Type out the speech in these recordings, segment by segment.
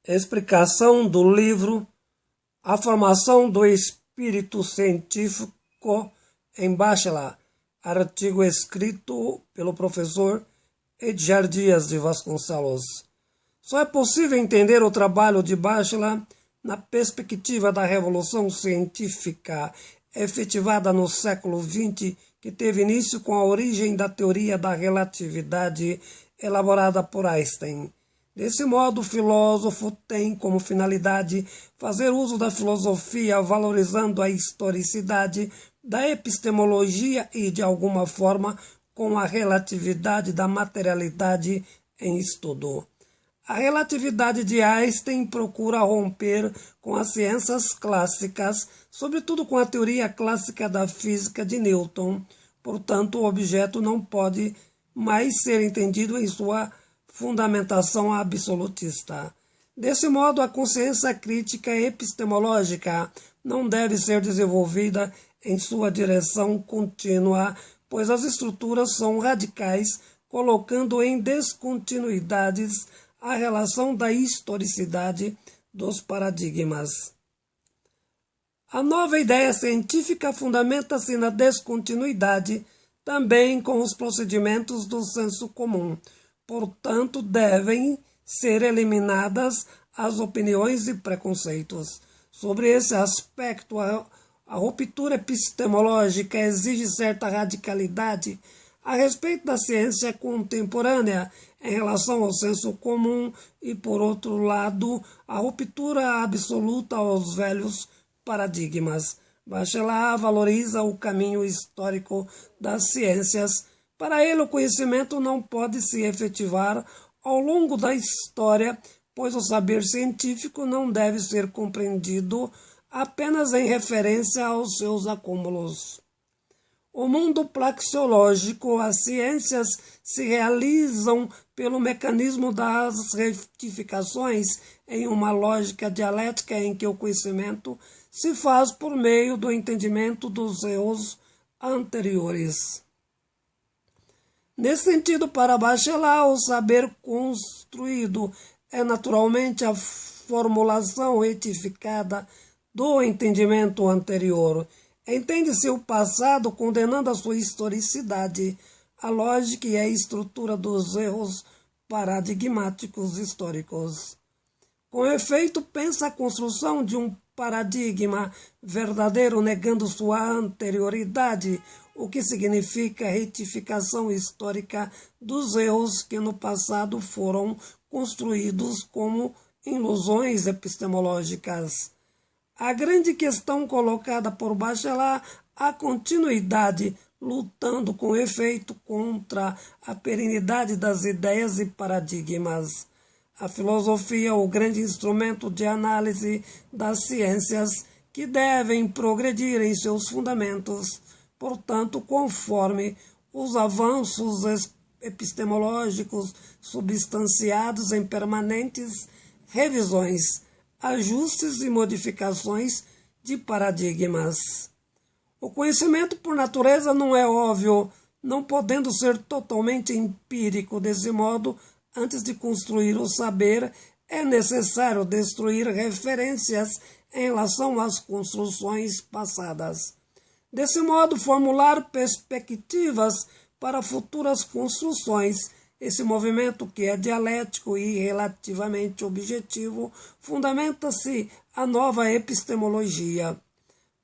Explicação do livro A Formação do Espírito Científico em Bachelard, artigo escrito pelo professor Edgar Dias de Vasconcelos. Só é possível entender o trabalho de Bachelard na perspectiva da revolução científica efetivada no século XX, que teve início com a origem da teoria da relatividade elaborada por Einstein. Desse modo, o filósofo tem como finalidade fazer uso da filosofia valorizando a historicidade da epistemologia e, de alguma forma, com a relatividade da materialidade em estudo. A relatividade de Einstein procura romper com as ciências clássicas, sobretudo com a teoria clássica da física de Newton. Portanto, o objeto não pode mais ser entendido em sua fundamentação absolutista. Desse modo, a consciência crítica epistemológica não deve ser desenvolvida em sua direção contínua, pois as estruturas são radicais, colocando em descontinuidades a relação da historicidade dos paradigmas. A nova ideia científica fundamenta-se na descontinuidade, também com os procedimentos do senso comum. Portanto, devem ser eliminadas as opiniões e preconceitos. Sobre esse aspecto, a ruptura epistemológica exige certa radicalidade a respeito da ciência contemporânea em relação ao senso comum e, por outro lado, a ruptura absoluta aos velhos paradigmas. Bachelard valoriza o caminho histórico das ciências. Para ele, o conhecimento não pode se efetivar ao longo da história, pois o saber científico não deve ser compreendido apenas em referência aos seus acúmulos. O mundo praxeológico, as ciências se realizam pelo mecanismo das retificações em uma lógica dialética em que o conhecimento se faz por meio do entendimento dos erros anteriores. Nesse sentido, para Bachelard, o saber construído é naturalmente a formulação retificada do entendimento anterior. Entende-se o passado condenando a sua historicidade, a lógica e a estrutura dos erros paradigmáticos históricos. Com efeito, pensa a construção de um paradigma verdadeiro negando sua anterioridade, o que significa retificação histórica dos erros que no passado foram construídos como ilusões epistemológicas. A grande questão colocada por Bachelard, a continuidade, lutando com efeito contra a perenidade das ideias e paradigmas. A filosofia, o grande instrumento de análise das ciências, que devem progredir em seus fundamentos, portanto, conforme os avanços epistemológicos substanciados em permanentes revisões, ajustes e modificações de paradigmas. O conhecimento, por natureza, não é óbvio, não podendo ser totalmente empírico. Desse modo, antes de construir o saber, é necessário destruir referências em relação às construções passadas. Desse modo, formular perspectivas para futuras construções. Esse movimento, que é dialético e relativamente objetivo, fundamenta-se a nova epistemologia.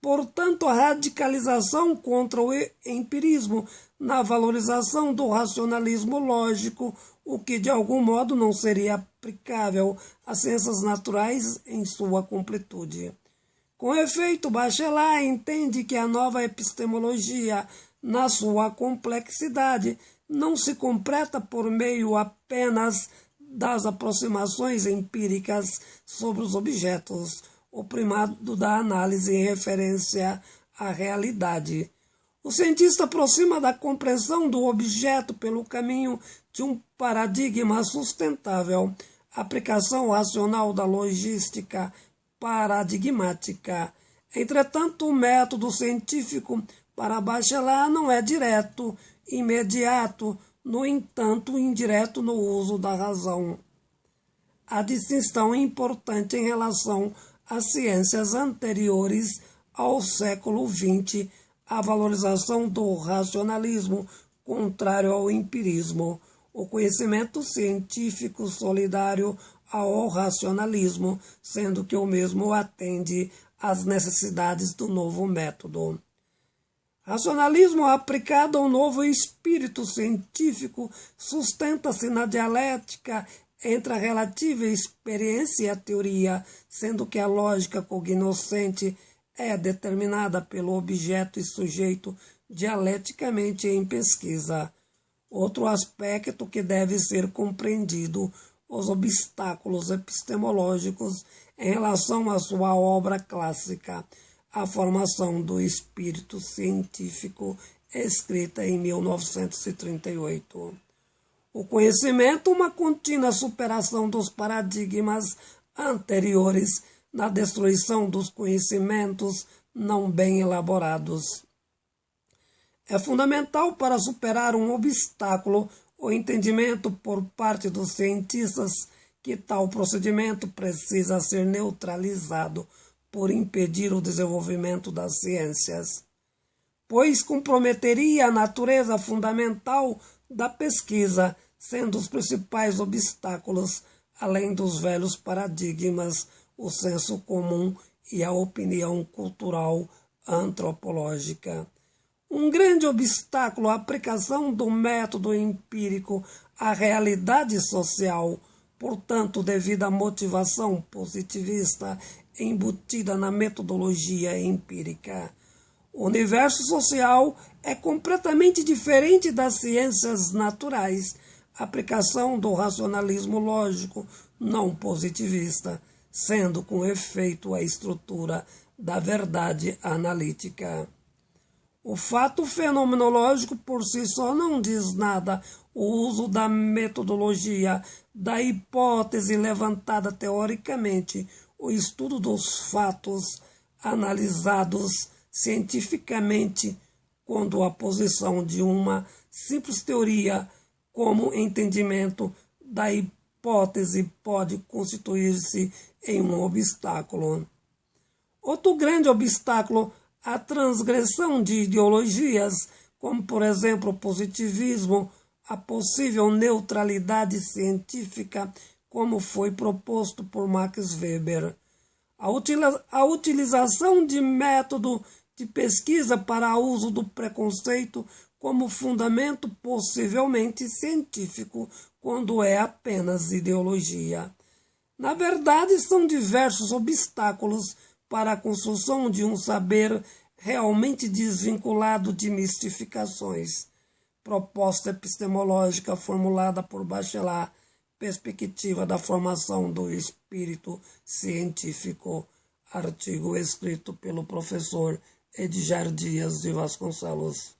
Portanto, a radicalização contra o empirismo na valorização do racionalismo lógico, o que de algum modo não seria aplicável às ciências naturais em sua completude. Com efeito, Bachelard entende que a nova epistemologia, na sua complexidade, não se completa por meio apenas das aproximações empíricas sobre os objetos, o primado da análise em referência à realidade. O cientista aproxima da compreensão do objeto pelo caminho de um paradigma sustentável, aplicação racional da logística paradigmática. Entretanto, o método científico para Bachelard não é direto, imediato, no entanto, indireto no uso da razão. a distinção importante em relação às ciências anteriores ao século XX, a valorização do racionalismo contrário ao empirismo, o conhecimento científico solidário ao racionalismo, sendo que o mesmo atende às necessidades do novo método. Racionalismo aplicado ao novo espírito científico sustenta-se na dialética entre a relativa experiência e a teoria, sendo que a lógica cognoscente é determinada pelo objeto e sujeito dialeticamente em pesquisa. Outro aspecto que deve ser compreendido, os obstáculos epistemológicos em relação à sua obra clássica, a formação do espírito científico, escrita em 1938. O conhecimento, uma contínua superação dos paradigmas anteriores na destruição dos conhecimentos não bem elaborados. É fundamental para superar um obstáculo o entendimento por parte dos cientistas que tal procedimento precisa ser neutralizado por impedir o desenvolvimento das ciências, pois comprometeria a natureza fundamental da pesquisa, sendo os principais obstáculos, além dos velhos paradigmas, o senso comum e a opinião cultural antropológica. Um grande obstáculo à aplicação do método empírico à realidade social, portanto, devido à motivação positivista embutida na metodologia empírica. O universo social é completamente diferente das ciências naturais, aplicação do racionalismo lógico não positivista, sendo com efeito a estrutura da verdade analítica. O fato fenomenológico por si só não diz nada. O uso da metodologia, da hipótese levantada teoricamente, o estudo dos fatos analisados cientificamente, quando a posição de uma simples teoria como entendimento da hipótese pode constituir-se em um obstáculo. Outro grande obstáculo, a transgressão de ideologias, como por exemplo o positivismo, a possível neutralidade científica, como foi proposto por Max Weber, a utilização de método de pesquisa para uso do preconceito como fundamento possivelmente científico, quando é apenas ideologia. Na verdade, são diversos obstáculos para a construção de um saber realmente desvinculado de mistificações. Proposta epistemológica formulada por Bachelard, perspectiva da formação do espírito científico. Artigo escrito pelo professor Edgar Dias de Vasconcelos.